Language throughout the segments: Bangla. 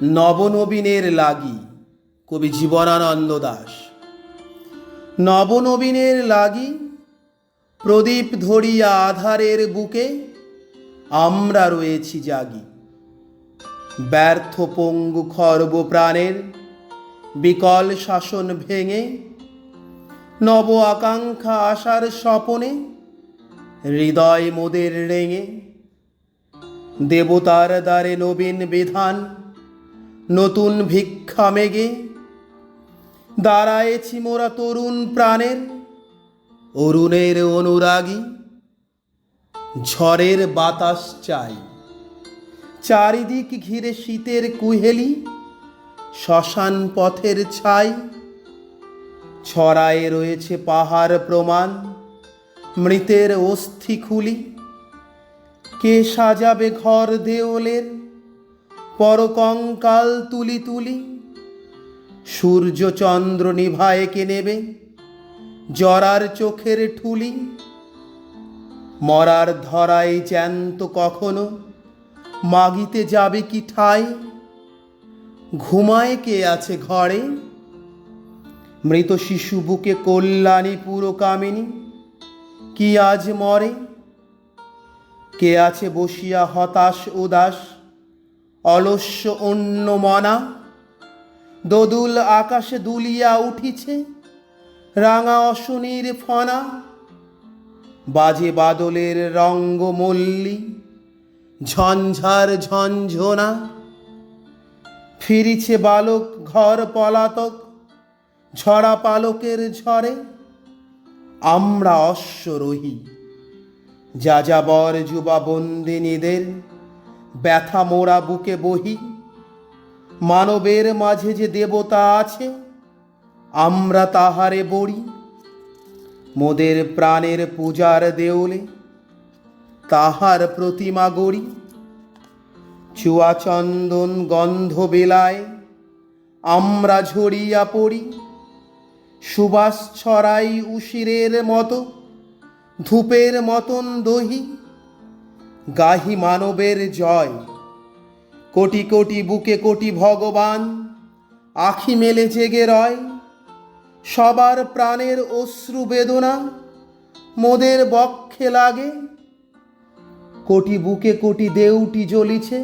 নবনবীনের লাগি। কবি জীবনানন্দ দাশ। নবনবীনের লাগি প্রদীপ ধরিয়া আধারের বুকে আমরা রয়েছি জাগি। ব্যর্থ পঙ্গু খর্ব প্রাণের বিকল শাসন ভেঙে নব আকাঙ্ক্ষা আশার স্বপনে হৃদয় মোদের রেঙে। দেবতার দ্বারে নবীন বিধান নতুন ভিক্ষা মেগে দাঁড়ায়েছি মোরা তরুণ প্রাণের অরুণের অনুরাগী। ঝড়ের বাতাস চাই, চারিদিক ঘিরে শীতের কুহেলি, শ্মশান পথের ছাই। ছড়ায়ে রয়েছে পাহাড় প্রমাণ মৃতের অস্থি খুলি। কে সাজাবে ঘর দেওলের পরকঙ্কাল তুলি তুলি। সূর্য চন্দ্র নিভায়ে কে নেবে জরার চোখের ঠুলি। মরার ধরায় জ্যান্ত কখনো মাগিতে যাবে কি ঠাই। ঘুমায় কে আছে ঘরে মৃত শিশু বুকে কল্যাণী পুরকামিনী কি আজ মরে। কে আছে বসিয়া হতাশ উদাস অলস্য অন্য মনা। দোদুল আকাশে দুলিয়া উঠিছে রাঙা অশনির ফনা। বাজে বাদলের রঙ্গমল্লী ঝঞ্ঝার ঝঞ্ঝনা। ফিরিছে বালক ঘর পলাতক ঝরা পালকের ঝড়ে। আমরা অশ্বরোহী যাযাবর যুবা বন্দিনীদের ব্যথা মোরা বুকে বহি। মানবের মাঝে যে দেবতা আছে আমরা তাহারে বড়ি। মোদের প্রাণের পূজার দেউলে তাহার প্রতিমা গড়ি। চুয়া চন্দন গন্ধ বেলায় আমরা ঝরিয়া পড়ি। সুবাস ছড়াই উশিরের মতো ধূপের মতন দহি। গাহি মানবের জয় কোটি কোটি বুকে কোটি ভগবান আখি মেলে জেগে রয়। সবার প্রাণের অশ্রু বেদনা মোদের বক্ষে লাগে। কোটি বুকে কোটি দেউটি জ্বলিছে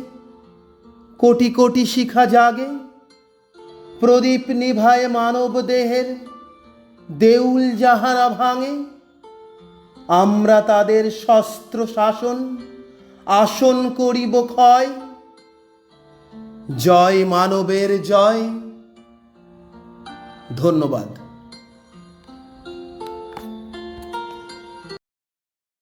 কোটি কোটি শিখা জাগে। প্রদীপ নিভায় মানব দেহের দেউল যাহারা ভাঙে। আমরা তাদের শস্ত্র শাসন আসন করিব ক্ষয়। জয় মানবের জয়। ধন্যবাদ।